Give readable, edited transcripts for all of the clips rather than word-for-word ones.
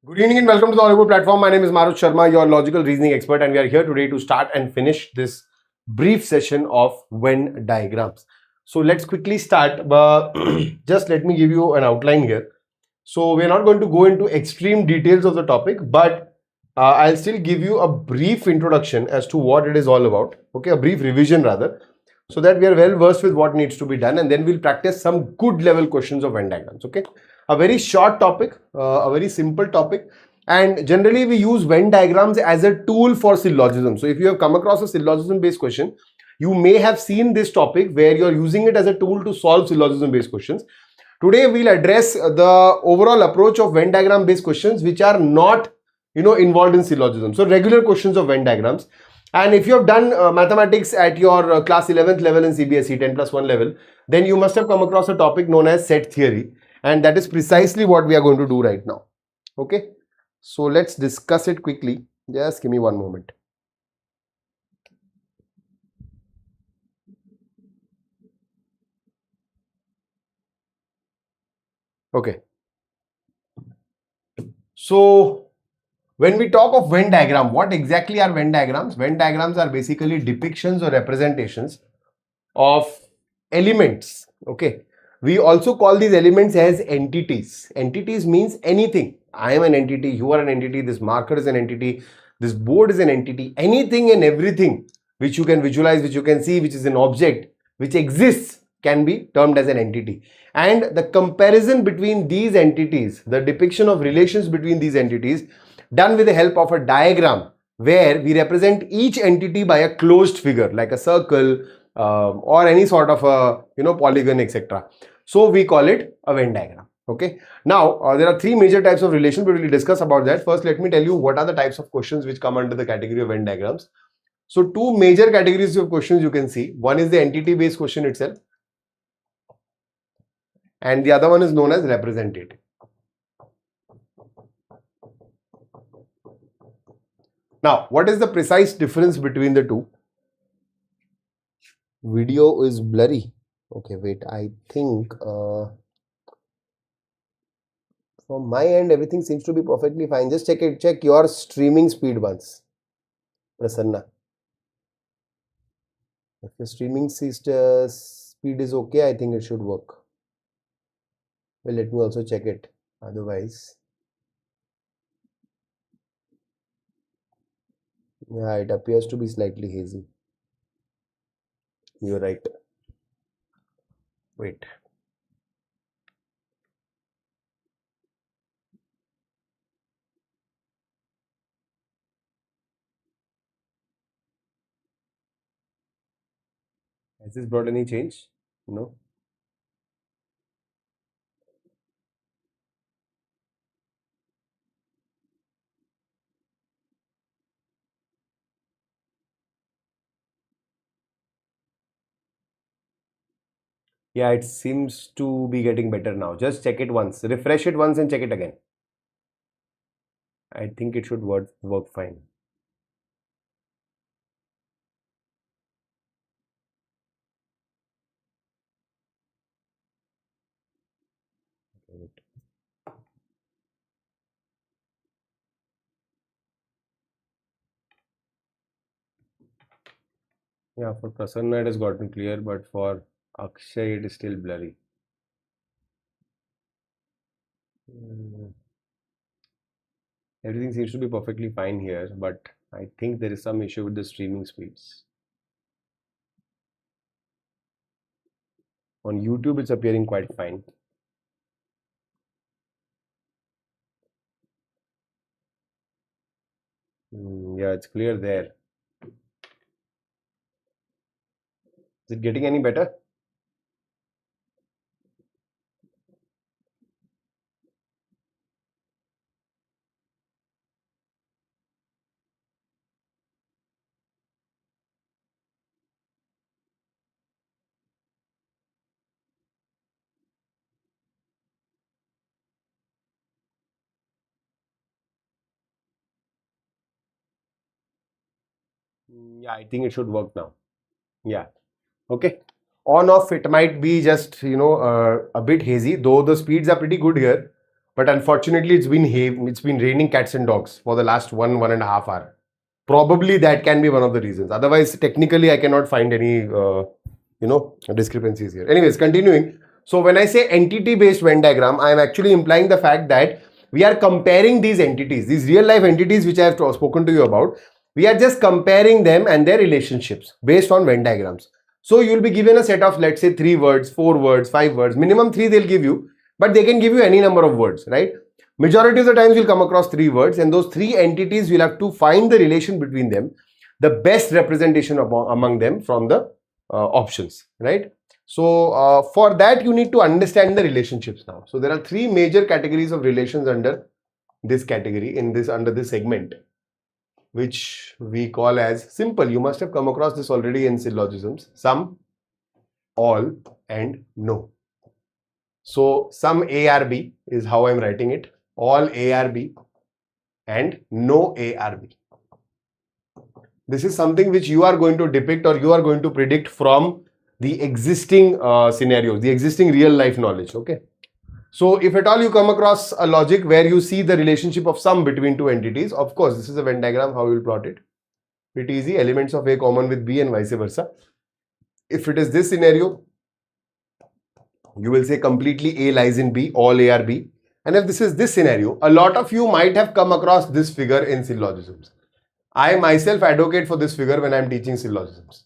Good evening and welcome to the Oliveboard platform. My name is Marut Sharma, your logical reasoning expert, and we are here today to start and finish this brief session of Venn diagrams. So let's quickly start. Just let me give you an outline here. So we're not going to go into extreme details of the topic, but I'll still give you a brief introduction as to what it is all about. Okay, a brief revision rather, so that we are well versed with what needs to be done, and then we'll practice some good level questions of Venn diagrams. Okay, a very short topic, a very simple topic, and generally we use Venn diagrams as a tool for syllogism. So if you have come across a syllogism based question, you may have seen this topic where you're using it as a tool to solve syllogism based questions. Today we'll address the overall approach of Venn diagram based questions which are not involved in syllogism. So regular questions of Venn diagrams. And if you have done mathematics at your class 11th level in CBSE 10+1 level, then you must have come across a topic known as set theory, and that is precisely what we are going to do right now. Okay, so let's discuss it quickly. Just give me one moment. Okay, so when we talk of Venn diagram, what exactly are Venn diagrams? Venn diagrams are basically depictions or representations of elements. Okay, we also call these elements as entities. Entities means anything. I am an entity, you are an entity, this marker is an entity, this board is an entity. Anything and everything which you can visualize, which you can see, which is an object, which exists, can be termed as an entity. And the comparison between these entities, the depiction of relations between these entities, done with the help of a diagram where we represent each entity by a closed figure like a circle or any sort of a polygon, etc. So we call it a Venn diagram. Okay, now there are three major types of relations, but we'll discuss about that. First, let me tell you what are the types of questions which come under the category of Venn diagrams. So two major categories of questions you can see. One is the entity based question itself, and the other one is known as representative. Now, what is the precise difference between the two? Video is blurry. Okay, wait, I think from my end everything seems to be perfectly fine. Just check your streaming speed once, Prasanna. If your streaming speed is okay, I think it should work. Well, let me also check it. Otherwise, yeah, it appears to be slightly hazy. You're right. Wait. Has this brought any change? No. Yeah, it seems to be getting better now. Just check it once. Refresh it once and check it again. I think it should work fine. Yeah, for Prasanna it has gotten clear, but for Akshay it is still blurry. Everything seems to be perfectly fine here, but I think there is some issue with the streaming speeds. On YouTube it's appearing quite fine. Yeah, it's clear there. Is it getting any better? Yeah, I think it should work now. Yeah. Okay. On off it might be just a bit hazy, though the speeds are pretty good here. But unfortunately, it's been raining cats and dogs for the last 1.5 hours. Probably that can be one of the reasons. Otherwise, technically, I cannot find any discrepancies here. Anyways, continuing. So when I say entity-based Venn diagram, I am actually implying the fact that we are comparing these entities, these real-life entities which I have spoken to you about. We are just comparing them and their relationships based on Venn diagrams. So you will be given a set of, let's say, 3 words, 4 words, 5 words, minimum 3 they'll give you, but they can give you any number of words, right? Majority of the times you'll come across 3 words, and those 3 entities you'll have to find the relation between them, the best representation among them from the options, right? So for that you need to understand the relationships now. So there are 3 major categories of relations under this category, under this segment, which we call as simple. You must have come across this already in syllogisms: some, all, and no. So some A R B is how I'm writing it. All A R B and no A R B. This is something which you are going to depict or you are going to predict from the existing scenarios, the existing real life knowledge. Okay. So if at all you come across a logic where you see the relationship of sum between 2 entities, of course, this is a Venn diagram, how you will plot it. Pretty easy. Elements of A common with B and vice versa. If it is this scenario, you will say completely A lies in B, all A are B. And if this is this scenario, a lot of you might have come across this figure in syllogisms. I myself advocate for this figure when I am teaching syllogisms.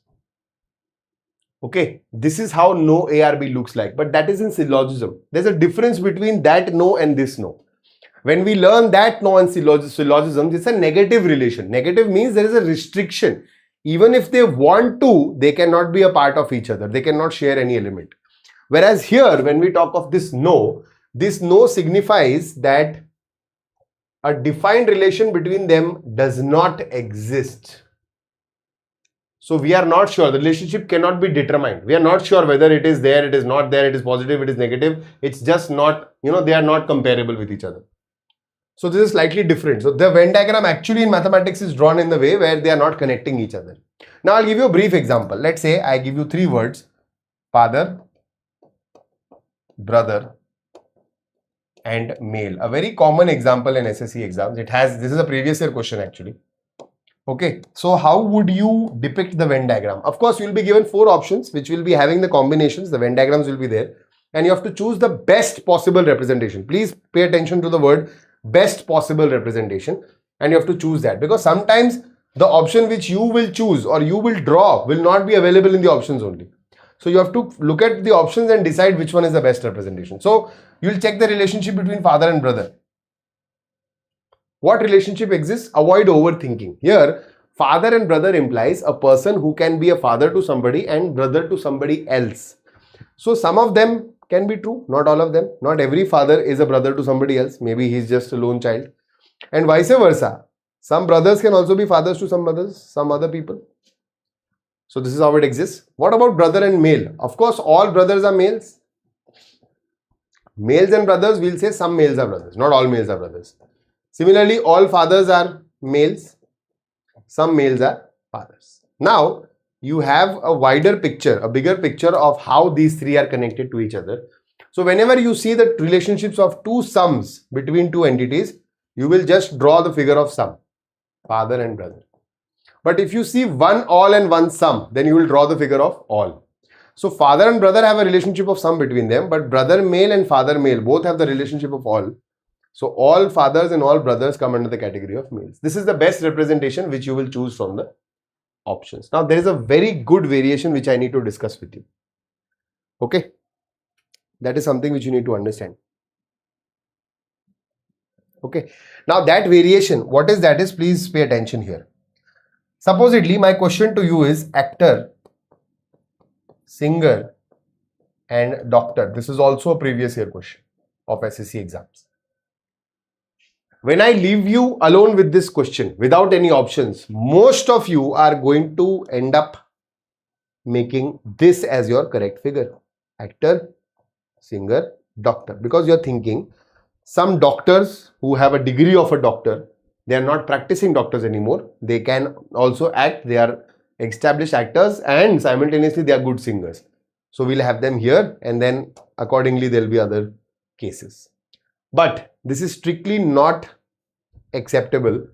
Okay, this is how no ARB looks like, but that is in syllogism. There's a difference between that no and this no. When we learn that no and syllogism, it's a negative relation. Negative means there is a restriction. Even if they want to, they cannot be a part of each other. They cannot share any element. Whereas here, when we talk of this no signifies that a defined relation between them does not exist. So we are not sure. The relationship cannot be determined. We are not sure whether it is there, it is not there, it is positive, it is negative. It's just not, they are not comparable with each other. So this is slightly different. So the Venn diagram actually in mathematics is drawn in the way where they are not connecting each other. Now I'll give you a brief example. Let's say I give you 3 words: father, brother, and male. A very common example in SSC exams. This is a previous year question actually. Okay, so how would you depict the Venn diagram? Of course, you will be given 4 options which will be having the combinations. The Venn diagrams will be there, and you have to choose the best possible representation. Please pay attention to the word best possible representation, and you have to choose that, because sometimes the option which you will choose or you will draw will not be available in the options only. So you have to look at the options and decide which one is the best representation. So you will check the relationship between father and brother. What relationship exists? Avoid overthinking. Here, father and brother implies a person who can be a father to somebody and brother to somebody else. So some of them can be true, not all of them. Not every father is a brother to somebody else. Maybe he's just a lone child. And vice versa. Some brothers can also be fathers to some mothers, some other people. So this is how it exists. What about brother and male? Of course, all brothers are males. Males and brothers, we'll say some males are brothers. Not all males are brothers. Similarly, all fathers are males. Some males are fathers. Now, you have a wider picture, a bigger picture of how these 3 are connected to each other. So whenever you see the relationships of 2 sums between 2 entities, you will just draw the figure of sum, father and brother. But if you see 1 all and 1 sum, then you will draw the figure of all. So father and brother have a relationship of sum between them, but brother male and father male both have the relationship of all. So all fathers and all brothers come under the category of males. This is the best representation which you will choose from the options. Now there is a very good variation which I need to discuss with you. Okay, that is something which you need to understand. Okay, now that variation, what is that is, please pay attention here. Supposedly my question to you is actor, singer, and doctor. This is also a previous year question of SSC exams. When I leave you alone with this question without any options, most of you are going to end up making this as your correct figure: actor, singer, doctor. Because you are thinking some doctors who have a degree of a doctor, they are not practicing doctors anymore. They can also act. They are established actors and simultaneously they are good singers. So we'll have them here, and then accordingly there will be other cases. But this is strictly not acceptable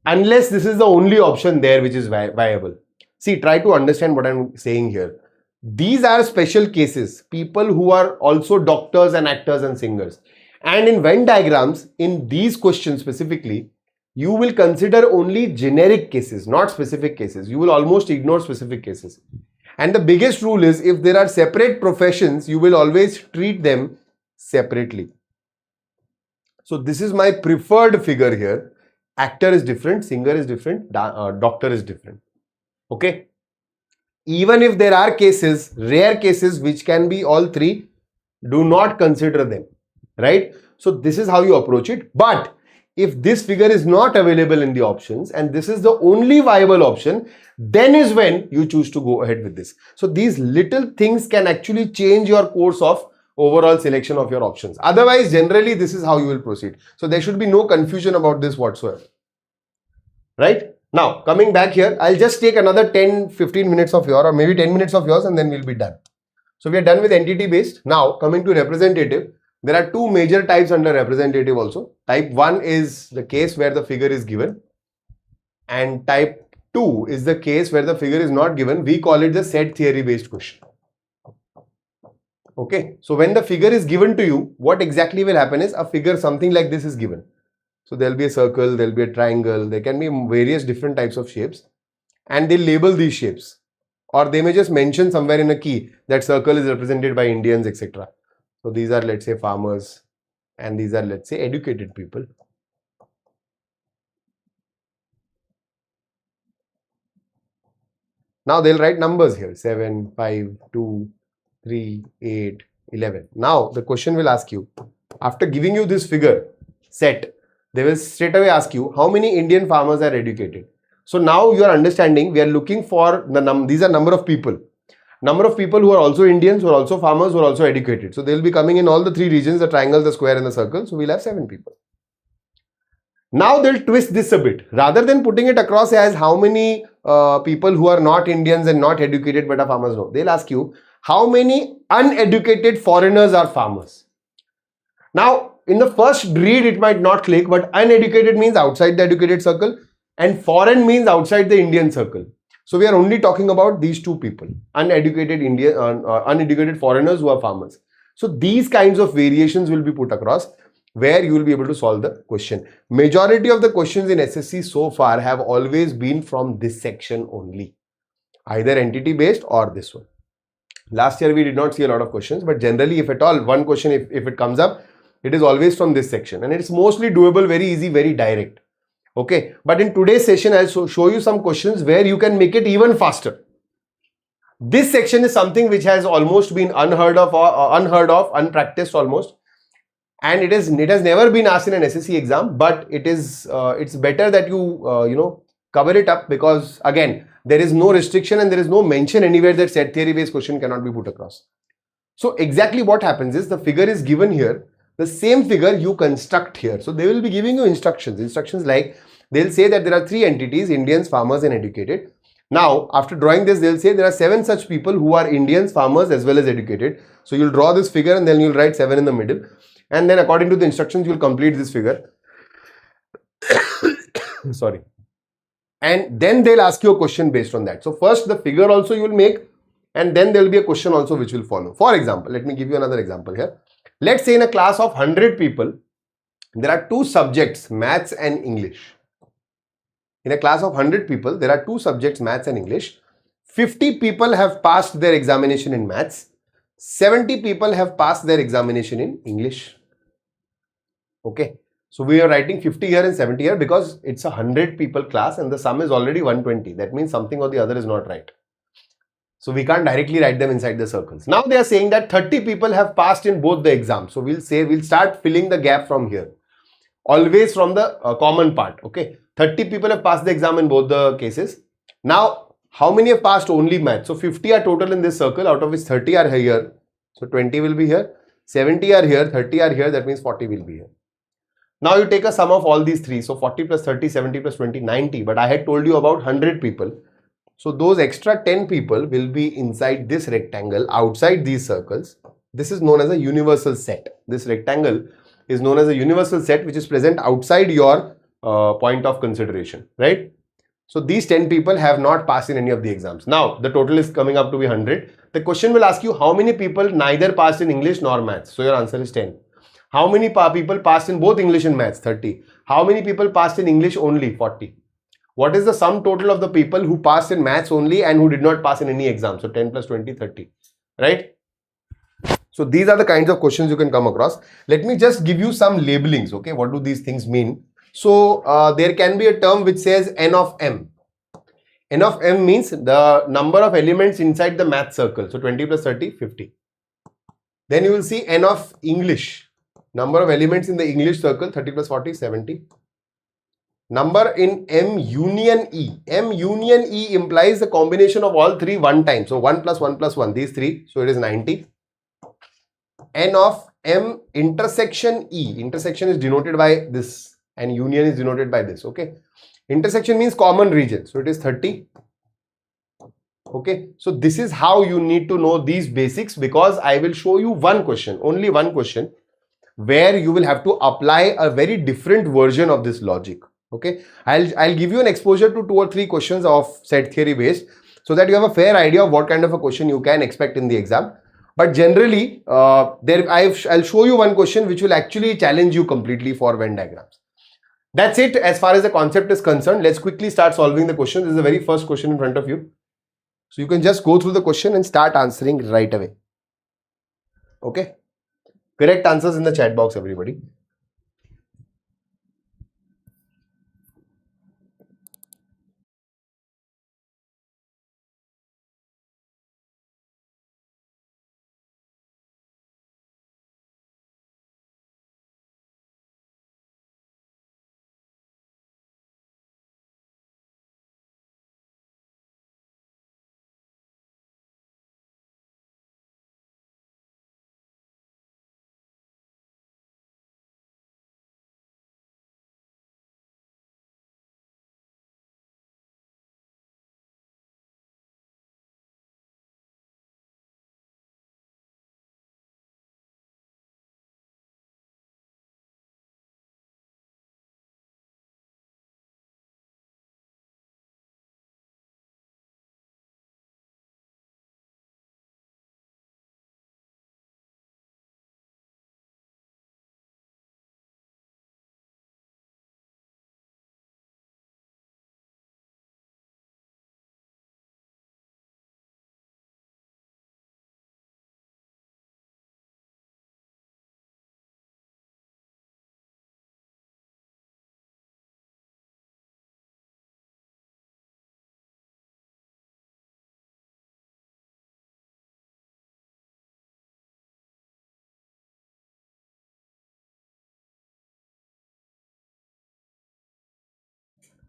unless this is the only option there which is viable. See, try to understand what I'm saying here. These are special cases, people who are also doctors and actors and singers. And in Venn diagrams, in these questions specifically, you will consider only generic cases, not specific cases. You will almost ignore specific cases. And the biggest rule is, if there are separate professions, you will always treat them separately. So this is my preferred figure here. Actor is different, singer is different, doctor is different. Okay. Even if there are cases, rare cases, which can be all three, do not consider them, right? So this is how you approach it. But if this figure is not available in the options and this is the only viable option, then is when you choose to go ahead with this. So these little things can actually change your course of overall selection of your options. Otherwise, generally, this is how you will proceed. So there should be no confusion about this whatsoever, right? Now, coming back here, I'll just take another 10-15 minutes of yours, or maybe 10 minutes of yours, and then we'll be done. So we are done with entity based. Now, coming to representative, there are two major types under representative also. Type 1 is the case where the figure is given, and type 2 is the case where the figure is not given. We call it the set theory based question. Okay, so when the figure is given to you, what exactly will happen is a figure something like this is given. So there will be a circle, there will be a triangle, there can be various different types of shapes, and they label these shapes, or they may just mention somewhere in a key that circle is represented by Indians, etc. So these are, let's say, farmers, and these are, let's say, educated people. Now they'll write numbers here: 7, 5, 2, 3, 8, 11. Now the question will ask you, after giving you this figure set, they will straight away ask you how many Indian farmers are educated. So now you are understanding, we are looking for these are number of people. Number of people who are also Indians, who are also farmers, who are also educated. So they will be coming in all the three regions, the triangle, the square and the circle. So we'll have 7 people. Now they'll twist this a bit. Rather than putting it across as how many people who are not Indians and not educated but are farmers, no. They'll ask you how many uneducated foreigners are farmers. Now, in the first read, it might not click, but uneducated means outside the educated circle and foreign means outside the Indian circle. So we are only talking about these two people, uneducated uneducated foreigners who are farmers. So these kinds of variations will be put across where you will be able to solve the question. Majority of the questions in SSC so far have always been from this section only, either entity based or this one. Last year we did not see a lot of questions, but generally, if at all, one question, if it comes up, it is always from this section, and it's mostly doable, very easy, very direct. Okay, but in today's session, I'll show you some questions where you can make it even faster. This section is something which has almost been unheard of, unpracticed almost, and it has never been asked in an SSC exam. But it's better that you cover it up, because again, there is no restriction and there is no mention anywhere that set theory based question cannot be put across. So exactly what happens is, the figure is given here. The same figure you construct here. So they will be giving you instructions like, they'll say that there are 3 entities, Indians, farmers and educated. Now, after drawing this, they'll say there are 7 such people who are Indians, farmers as well as educated. So you'll draw this figure and then you'll write 7 in the middle. And then according to the instructions, you'll complete this figure. Sorry. And then they'll ask you a question based on that. So first the figure also you will make, and then there will be a question also which will follow. For example, let me give you another example here. Let's say in a class of 100 people, there are 2 subjects, maths and English. In a class of 100 people, there are 2 subjects, maths and English. 50 people have passed their examination in maths. 70 people have passed their examination in English. Okay. So we are writing 50 here and 70 here because it's a 100 people class and the sum is already 120. That means something or the other is not right. So we can't directly write them inside the circles. Now they are saying that 30 people have passed in both the exams. So we'll start filling the gap from here. Always from the common part. Okay. 30 people have passed the exam in both the cases. Now, how many have passed only math? So 50 are total in this circle, out of which 30 are here. So 20 will be here. 70 are here. 30 are here. That means 40 will be here. Now you take a sum of all these 3. So 40 plus 30, 70 plus 20, 90. But I had told you about 100 people. So those extra 10 people will be inside this rectangle, outside these circles. This is known as a universal set. This rectangle is known as a universal set, which is present outside your point of consideration, right? So these 10 people have not passed in any of the exams. Now the total is coming up to be 100. The question will ask you how many people neither passed in English nor maths. So your answer is 10. How many people passed in both English and maths? 30. How many people passed in English only? 40. What is the sum total of the people who passed in maths only and who did not pass in any exam? So 10 plus 20, 30, right? So these are the kinds of questions you can come across. Let me just give you some labelings, okay? What do these things mean? So there can be a term which says N of M. N of M means the number of elements inside the math circle. So 20 plus 30, 50. Then you will see N of English. Number of elements in the English circle, 30 plus 40, 70. Number in M union E. M union E implies the combination of all three one time. So 1 plus 1 plus 1, these three. So it is 90. N of M intersection E. Intersection is denoted by this and union is denoted by this. Okay. Intersection means common region. So it is 30. Okay. So this is how you need to know these basics, because I will show you one question, only one question, where you will have to apply a very different version of this logic. Okay, I'll give you an exposure to 2 or 3 questions of set theory based, so that you have a fair idea of what kind of a question you can expect in the exam. But generally, I'll show you one question which will actually challenge you completely for Venn diagrams. That's it as far as the concept is concerned. Let's quickly start solving the question. This is the very first question in front of you. So you can just go through the question and start answering right away. Okay. Correct answers in the chat box, everybody.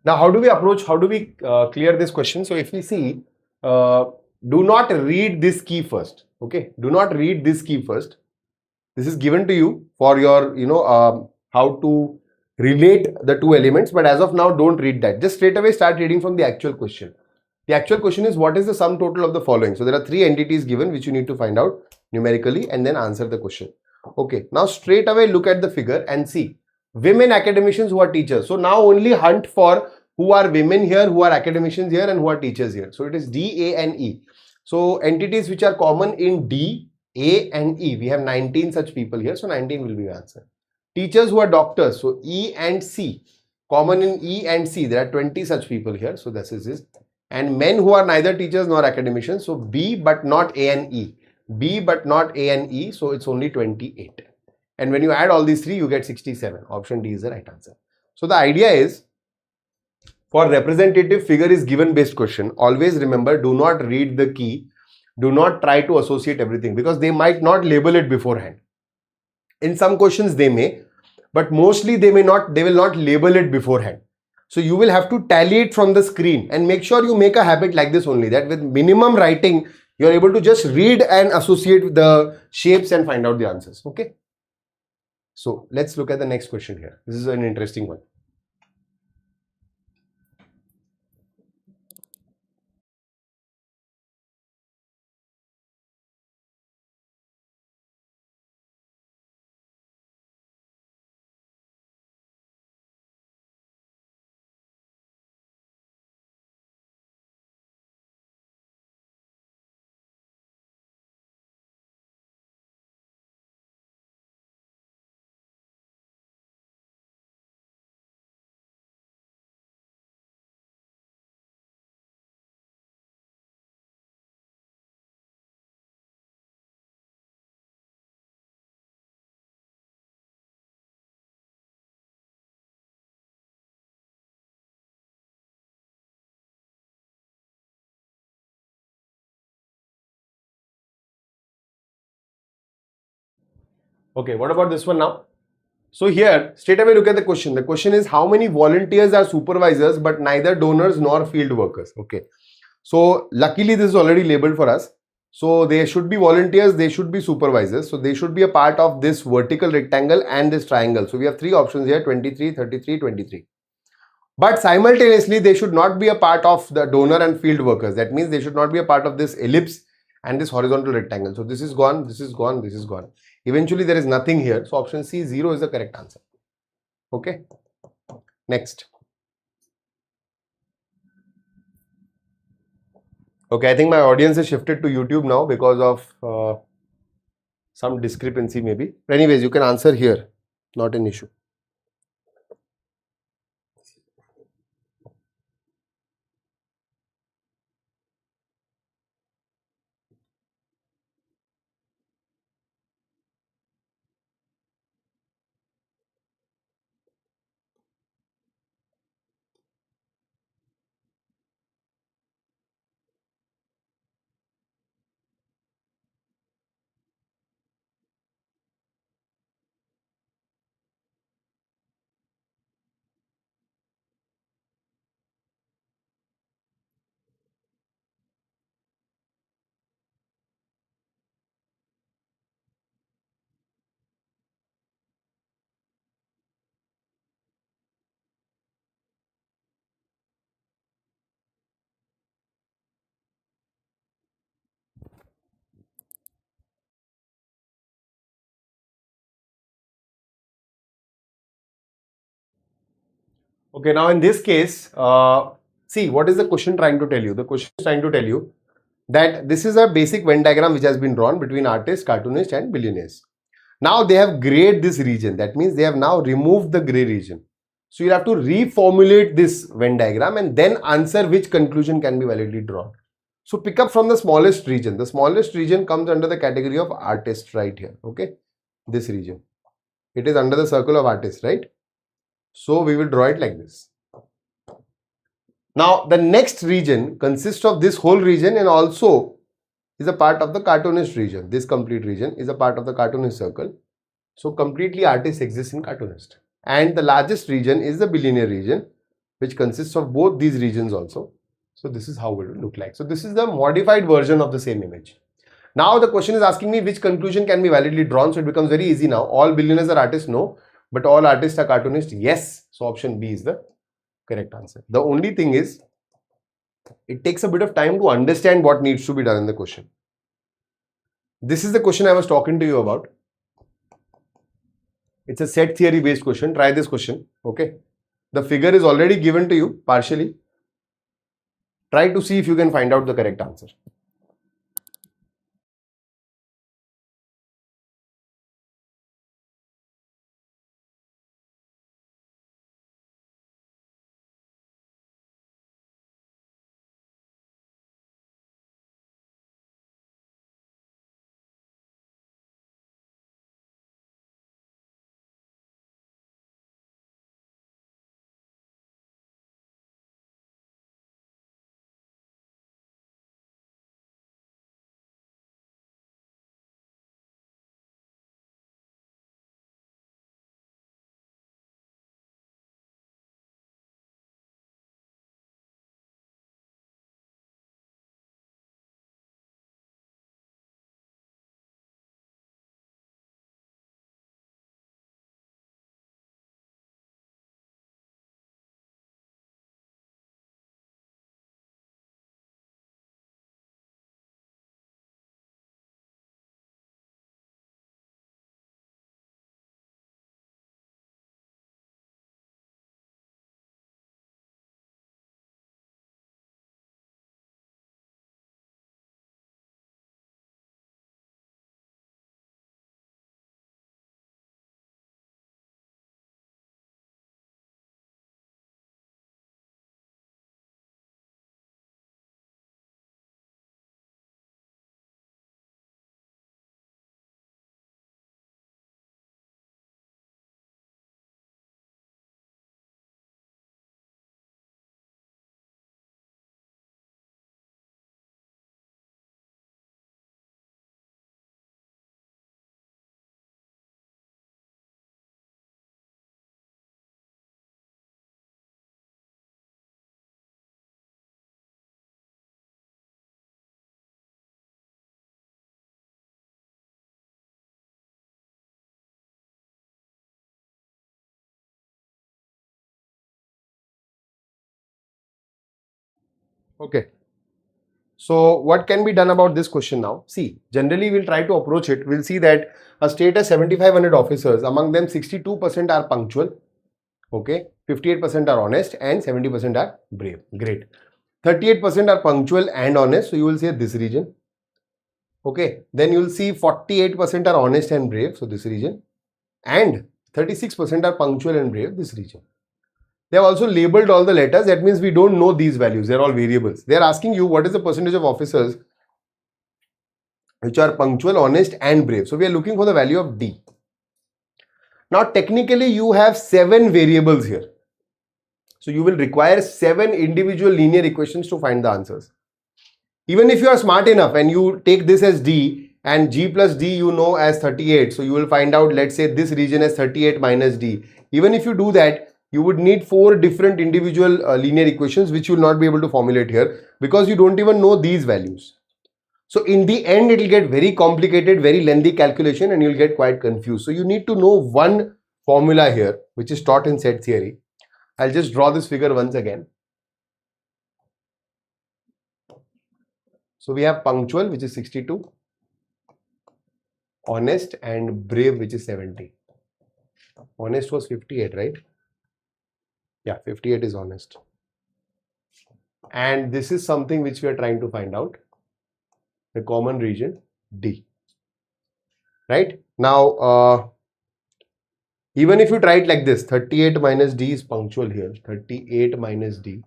Now, how do we approach, how do we clear this question? So if we see, do not read this key first. Okay, do not read this key first. This is given to you for your, how to relate the two elements. But as of now, don't read that. Just straight away start reading from the actual question. The actual question is, what is the sum total of the following? So there are 3 entities given which you need to find out numerically and then answer the question. Okay, now straight away look at the figure and see women academicians who are teachers. So now only hunt for who are women here, who are academicians here, and who are teachers here. So it is D, A, and E. So entities which are common in D, A, and E. We have 19 such people here. So 19 will be the answer. Teachers who are doctors. So E and C. Common in E and C. There are 20 such people here. So this is it. And men who are neither teachers nor academicians. So B but not A and E. B but not A and E. So it's only 28. And when you add all these 3, you get 67. Option D is the right answer. So the idea is, for representative figure is given based question, always remember, do not read the key. Do not try to associate everything, because they might not label it beforehand. In some questions they may, but mostly they will not label it beforehand. So you will have to tally it from the screen, and make sure you make a habit like this only, that with minimum writing, you are able to just read and associate the shapes and find out the answers. Okay. So let's look at the next question here. This is an interesting one. Okay, what about this one now? So here, straight away look at the question. The question is how many volunteers are supervisors but neither donors nor field workers? Okay. So luckily this is already labeled for us. So they should be volunteers, they should be supervisors. So they should be a part of this vertical rectangle and this triangle. So we have three options here, 23, 33, 23. But simultaneously, they should not be a part of the donor and field workers. That means they should not be a part of this ellipse and this horizontal rectangle. So this is gone, this is gone, this is gone. Eventually, there is nothing here. So option C, 0 is the correct answer. Okay. Next. Okay, I think my audience has shifted to YouTube now because of some discrepancy maybe. But anyways, you can answer here. Not an issue. Okay, now in this case, see what is the question trying to tell you? The question is trying to tell you that this is a basic Venn diagram which has been drawn between artist, cartoonist and billionaires. Now they have grayed this region. That means they have now removed the gray region. So you have to reformulate this Venn diagram and then answer which conclusion can be validly drawn. So pick up from the smallest region. The smallest region comes under the category of artist right here. Okay, this region. It is under the circle of artist, right? So we will draw it like this. Now the next region consists of this whole region and also is a part of the cartoonist region. This complete region is a part of the cartoonist circle. So completely artist exists in cartoonist. And the largest region is the billionaire region, which consists of both these regions also. So this is how it will look like. So this is the modified version of the same image. Now the question is asking me which conclusion can be validly drawn. So it becomes very easy now. All billionaires are artists? No. But all artists are cartoonists? Yes. So option B is the correct answer. The only thing is, it takes a bit of time to understand what needs to be done in the question. This is the question I was talking to you about. It's a set theory based question. Try this question. Okay. The figure is already given to you partially. Try to see if you can find out the correct answer. Okay. So what can be done about this question now? See, generally we'll try to approach it. We'll see that a state has 7,500 officers. Among them, 62% are punctual. Okay. 58% are honest and 70% are brave. Great. 38% are punctual and honest. So you will say this region. Okay. Then you will see 48% are honest and brave. So this region. And 36% are punctual and brave. This region. They have also labeled all the letters. That means we don't know these values. They're all variables. They're asking you what is the percentage of officers which are punctual, honest and brave. So we are looking for the value of D. Now technically you have 7 variables here. So you will require 7 individual linear equations to find the answers. Even if you are smart enough and you take this as D and G plus D you know as 38. So you will find out, let's say this region as 38 minus D. Even if you do that, you would need 4 different individual linear equations which you will not be able to formulate here because you don't even know these values. So in the end, it will get very complicated, very lengthy calculation and you'll get quite confused. So you need to know one formula here which is taught in set theory. I'll just draw this figure once again. So we have punctual which is 62, honest and brave which is 70. Honest was 58, right? Yeah, 58 is honest. And this is something which we are trying to find out. The common region D. Right? Now, even if you try it like this, 38 minus D is punctual here. 38 minus D.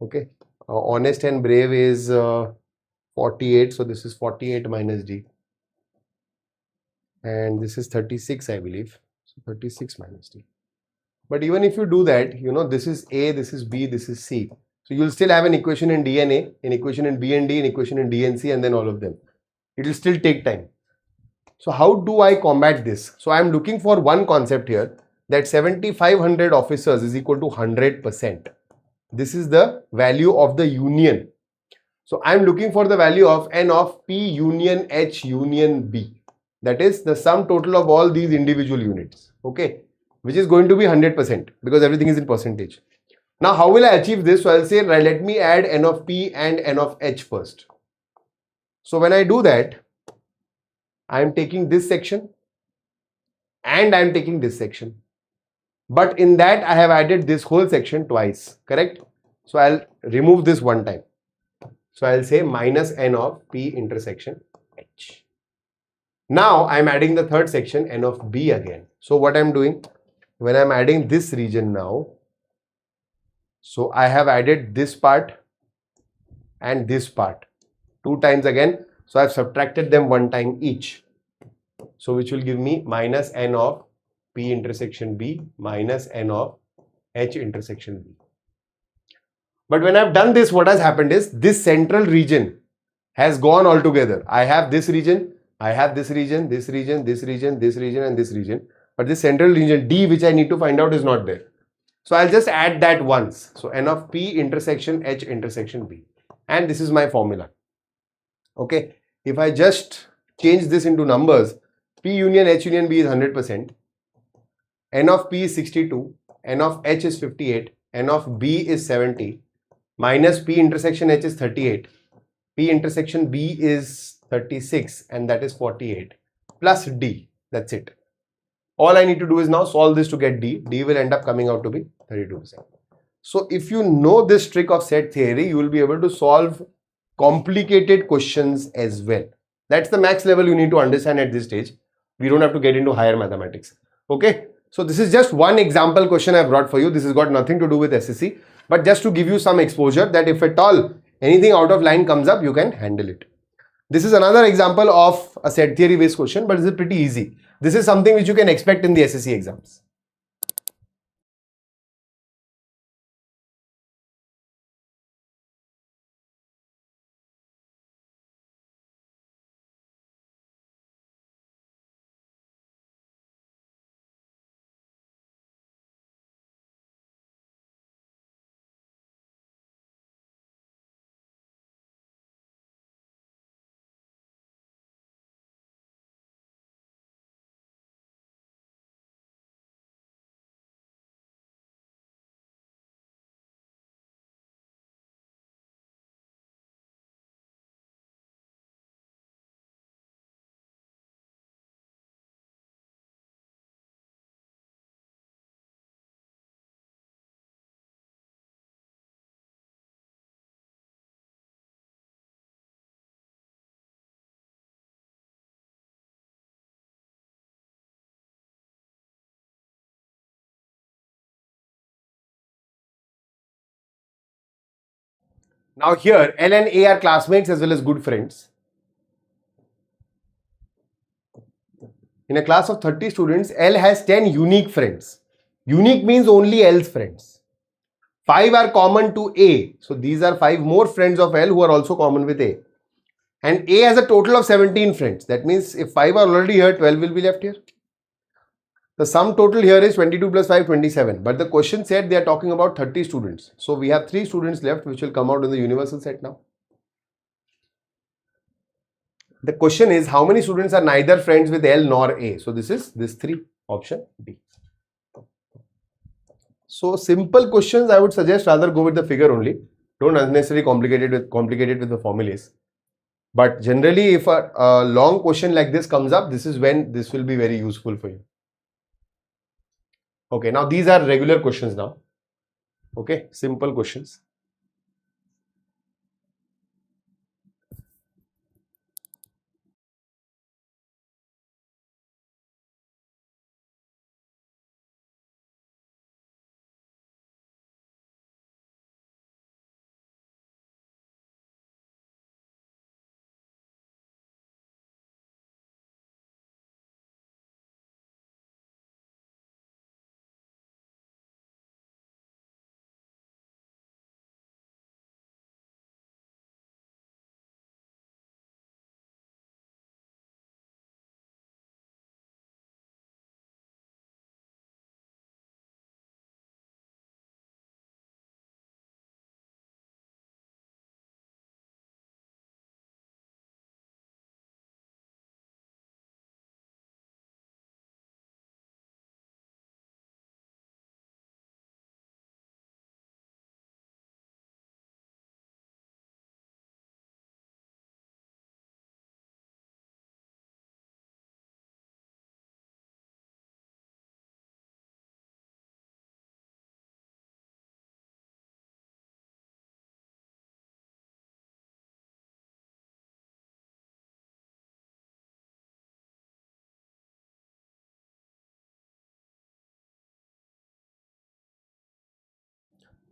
Okay. Honest and brave is 48. So this is 48 minus D. And this is 36, I believe. So 36 minus D. But even if you do that, you know, this is A, this is B, this is C. So you'll still have an equation in D and A, an equation in B and D, an equation in D and C, and then all of them. It will still take time. So how do I combat this? So I'm looking for one concept here, that 7,500 officers is equal to 100%. This is the value of the union. So I'm looking for the value of N of P union H union B. That is the sum total of all these individual units. Okay. Which is going to be 100% because everything is in percentage. Now how will I achieve this? So I'll say, right, let me add N of P and N of H first. So when I do that, I am taking this section and I am taking this section. But in that I have added this whole section twice, correct? So I'll remove this one time. So I'll say minus N of P intersection H. Now I'm adding the third section N of B again. So what I'm doing, when I'm adding this region now, so I have added this part and this part 2 times again. So I've subtracted them 1 time each. So which will give me minus N of P intersection B minus N of H intersection B. But when I've done this, what has happened is this central region has gone altogether. I have this region, I have this region, this region, this region, this region and this region. But this central region D which I need to find out is not there. So I'll just add that once. So N of P intersection H intersection B. And this is my formula. Okay. If I just change this into numbers, P union H union B is 100%. N of P is 62. N of H is 58. N of B is 70. Minus P intersection H is 38. P intersection B is 36 and that is 48. Plus D. That's it. All I need to do is now solve this to get D. D will end up coming out to be 32%. So if you know this trick of set theory, you will be able to solve complicated questions as well. That's the max level you need to understand at this stage. We don't have to get into higher mathematics. Okay. So this is just one example question I brought for you. This has got nothing to do with SSC, but just to give you some exposure that if at all anything out of line comes up, you can handle it. This is another example of a set theory based question, but it's pretty easy. This is something which you can expect in the SSC exams. Now here, L and A are classmates as well as good friends. In a class of 30 students, L has 10 unique friends. Unique means only L's friends. 5 are common to A. So these are 5 more friends of L who are also common with A. And A has a total of 17 friends. That means if 5 are already here, 12 will be left here. The sum total here is 22 plus 5, 27. But the question said they are talking about 30 students. So we have 3 students left which will come out in the universal set now. The question is how many students are neither friends with L nor A? So this is this 3, option B. So simple questions I would suggest rather go with the figure only. Don't unnecessarily complicate it with the formulas. But generally if a long question like this comes up, this is when this will be very useful for you. Okay, now these are regular questions now. Okay, simple questions.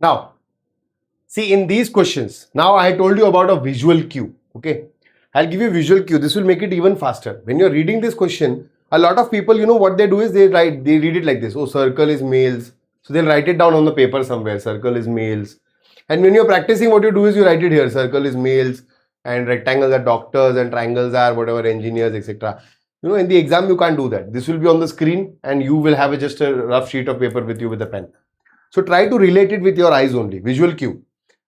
Now, see in these questions, now I told you about a visual cue. Okay, I'll give you a visual cue. This will make it even faster. When you're reading this question, a lot of people, you know what they do is they read it like this. Oh, circle is males. So they'll write it down on the paper somewhere. Circle is males. And when you're practicing, what you do is you write it here. Circle is males and rectangles are doctors and triangles are whatever engineers, etc. You know, in the exam, you can't do that. This will be on the screen and you will have just a rough sheet of paper with you with a pen. So try to relate it with your eyes only. Visual cue.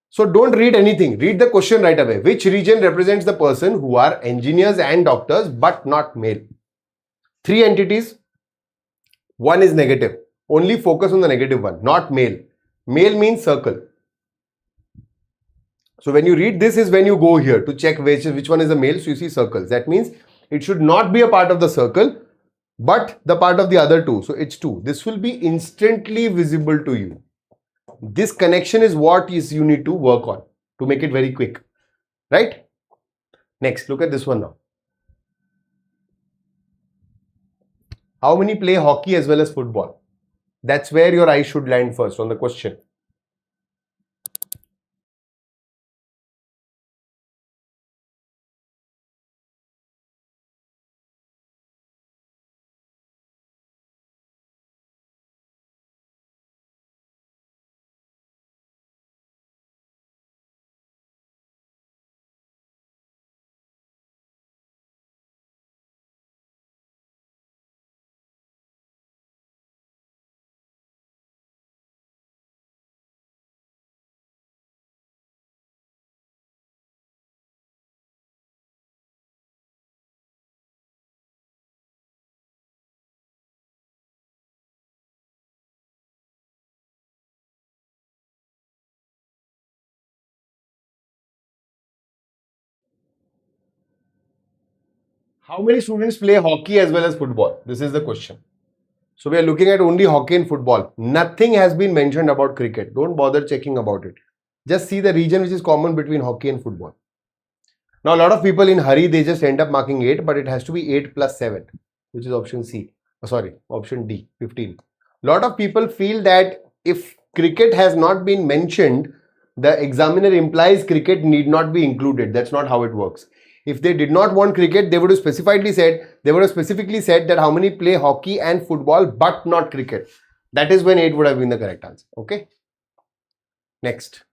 So don't read anything. Read the question right away. Which region represents the person who are engineers and doctors but not male? 3 entities. 1 is negative. Only focus on the negative one, not male. Male means circle. So when you read this is when you go here to check which one is the male. So you see circles. That means it should not be a part of the circle but the part of the other two. So it's 2. This will be instantly visible to you. This connection is what you need to work on to make it very quick, right? Next, look at this one now. How many play hockey as well as football? That's where your eyes should land first on the question. How many students play hockey as well as football? This is the question. So we are looking at only hockey and football. Nothing has been mentioned about cricket. Don't bother checking about it. Just see the region which is common between hockey and football. Now a lot of people in hurry, they just end up marking 8, but it has to be 8 plus 7, which is option C. Option D, 15. A lot of people feel that if cricket has not been mentioned, the examiner implies cricket need not be included. That's not how it works. If they did not want cricket, they would have specifically said that how many play hockey and football but not cricket. That is when 8 would have been the correct answer. Okay. Next.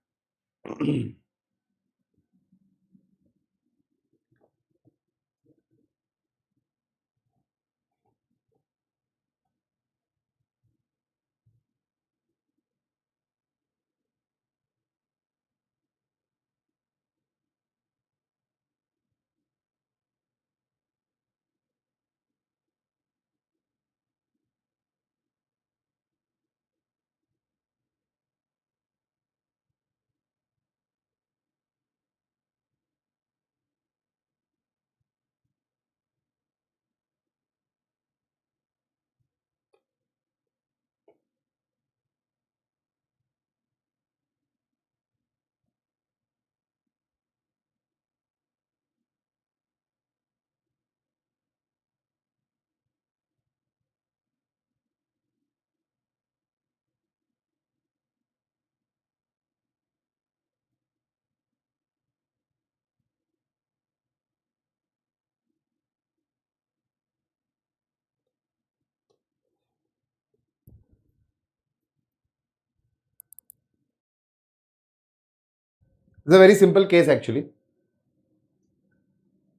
It's a very simple case actually.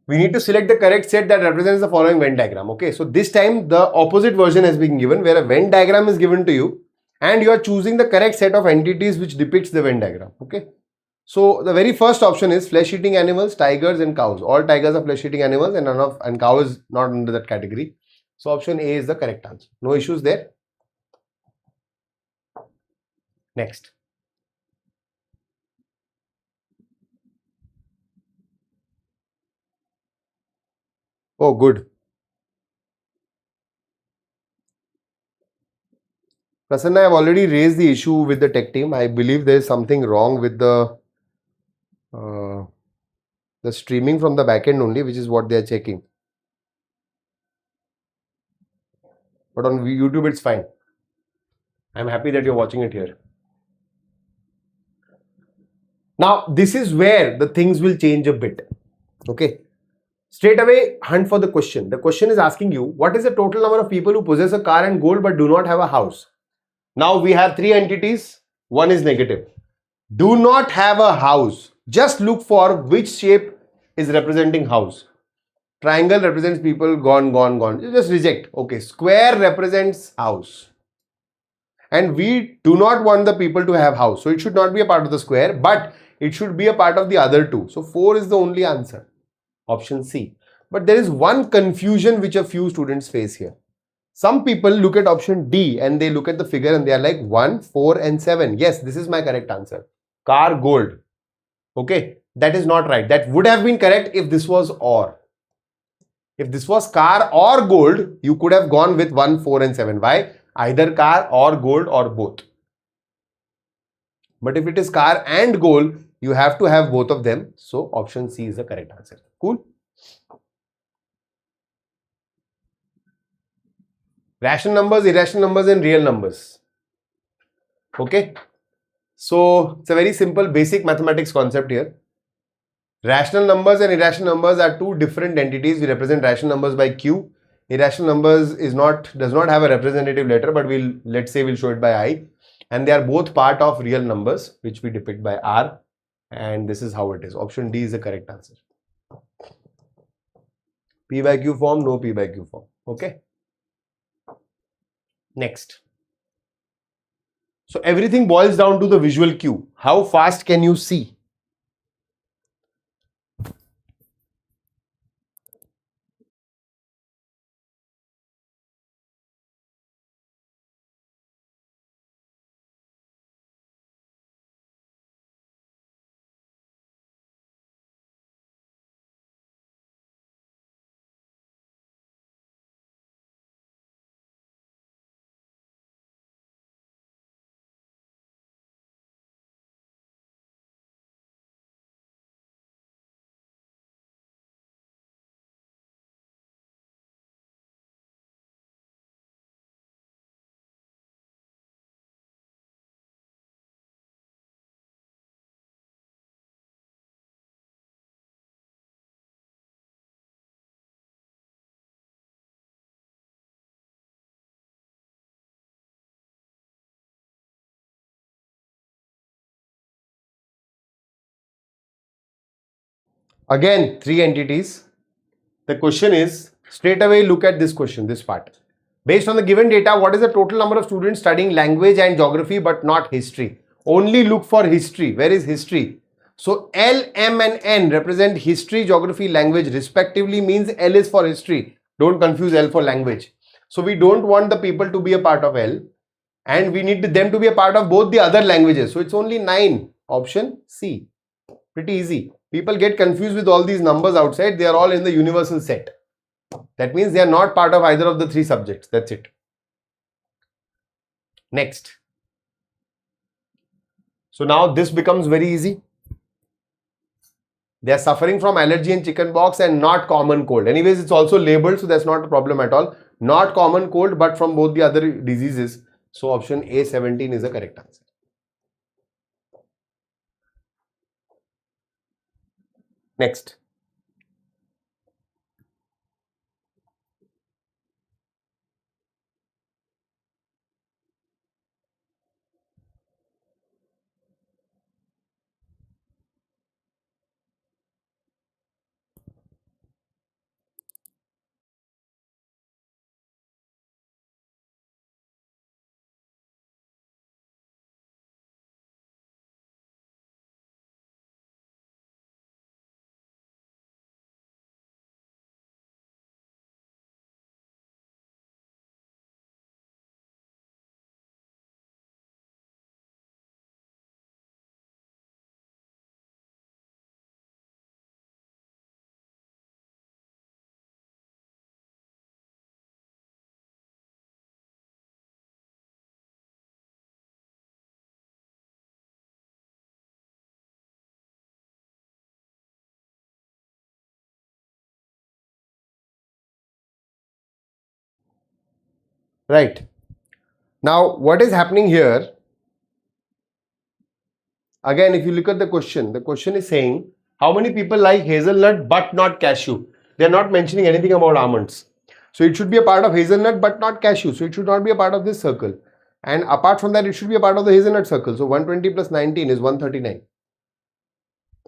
We need to select the correct set that represents the following Venn diagram. Okay, so this time the opposite version has been given, where a Venn diagram is given to you and you are choosing the correct set of entities which depicts the Venn diagram. Okay, so the very first option is flesh-eating animals, tigers and cows. All tigers are flesh-eating animals and cow is not under that category. So option A is the correct answer. No issues there. Next. Oh, good. Prasanna, I have already raised the issue with the tech team. I believe there is something wrong with uh, the streaming from the backend only, which is what they are checking. But on YouTube, it's fine. I'm happy that you're watching it here. Now, this is where the things will change a bit. Okay. Straight away, hunt for the question. The question is asking you, what is the total number of people who possess a car and gold but do not have a house? Now, we have 3 entities. One is negative. Do not have a house. Just look for which shape is representing house. Triangle represents people, gone, gone, gone. You just reject. Okay. Square represents house. And we do not want the people to have house. So it should not be a part of the square, but it should be a part of the other two. So 4 is the only answer. Option C. But there is one confusion which a few students face here. Some people look at option D and they look at the figure and they are like 1, 4 and 7. Yes, this is my correct answer. Car, gold. Okay, that is not right. That would have been correct if this was or. If this was car or gold, you could have gone with 1, 4 and 7. Why? Either car or gold or both. But if it is car and gold, you have to have both of them. So option C is the correct answer. Cool. Rational numbers, irrational numbers and real numbers. Okay. So it's a very simple basic mathematics concept here. Rational numbers and irrational numbers are two different entities. We represent rational numbers by Q. Irrational numbers does not have a representative letter, but let's say we'll show it by I. And they are both part of real numbers, which we depict by R. And this is how it is. Option D is the correct answer. P by Q form, no P by Q form. Okay. Next. So everything boils down to the visual cue. How fast can you see? Again, three entities. The question is, straight away look at this question, this part. Based on the given data, what is the total number of students studying language and geography but not history? Only look for history. Where is history? So L, M and N represent history, geography, language respectively, means L is for history. Don't confuse L for language. So we don't want the people to be a part of L, and we need them to be a part of both the other languages. So it's only 9. Option C. Pretty easy. People get confused with all these numbers outside. They are all in the universal set. That means they are not part of either of the 3 subjects. That's it. Next. So now this becomes very easy. They are suffering from allergy and chickenpox and not common cold. Anyways, it's also labeled, so that's not a problem at all. Not common cold, but from both the other diseases. So option A, 17 is the correct answer. Next. Right. Now, what is happening here? Again, if you look at the question is saying, how many people like hazelnut but not cashew? They are not mentioning anything about almonds. So it should be a part of hazelnut but not cashew. So it should not be a part of this circle. And apart from that, it should be a part of the hazelnut circle. So 120 plus 19 is 139.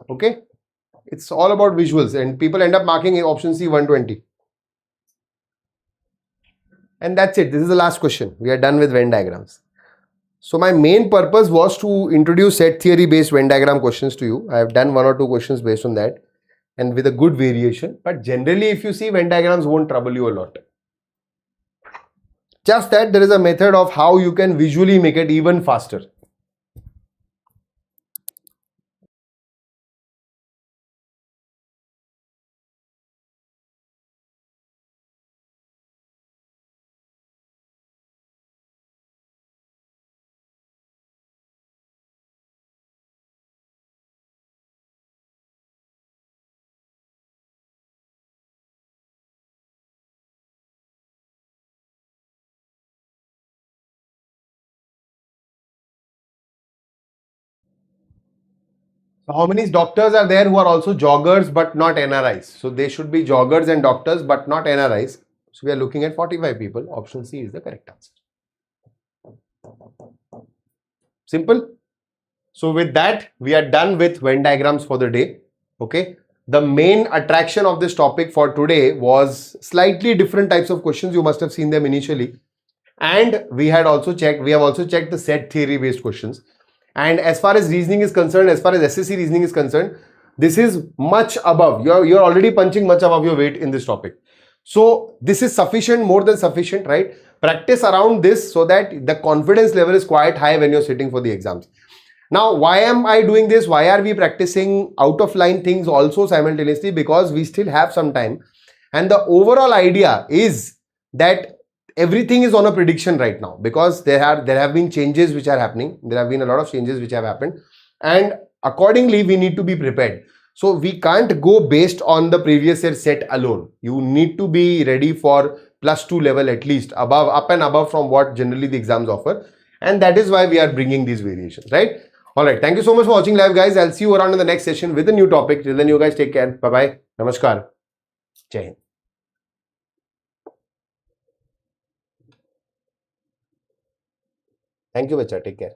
Okay. It's all about visuals, and people end up marking option C 120. And that's it. This is the last question. We are done with Venn diagrams. So my main purpose was to introduce set theory based Venn diagram questions to you. I have done 1 or 2 questions based on that and with a good variation. But generally, if you see, Venn diagrams won't trouble you a lot. Just that there is a method of how you can visually make it even faster. So how many doctors are there who are also joggers but not NRIs? So they should be joggers and doctors but not NRIs. So we are looking at 45 people. Option C is the correct answer. Simple. So with that, we are done with Venn diagrams for the day. Okay. The main attraction of this topic for today was slightly different types of questions. You must have seen them initially. And we have also checked the set theory based questions. And as far as reasoning is concerned, as far as SSC reasoning is concerned, this is much above. You're already punching much above your weight in this topic. So this is sufficient, more than sufficient, right? Practice around this so that the confidence level is quite high when you're sitting for the exams. Now, why am I doing this? Why are we practicing out of line things also simultaneously? Because we still have some time. And the overall idea is that everything is on a prediction right now, because there have been changes which are happening. There have been a lot of changes which have happened, and accordingly we need to be prepared. So we can't go based on the previous year set alone. You need to be ready for +2 level at least, up and above from what generally the exams offer, and that is why we are bringing these variations, right? All right, thank you so much for watching live, guys. I'll see you around in the next session with a new topic. Till then, you guys take care. Bye bye. Namaskar. Jai Hind. Thank you, bacha. Take care.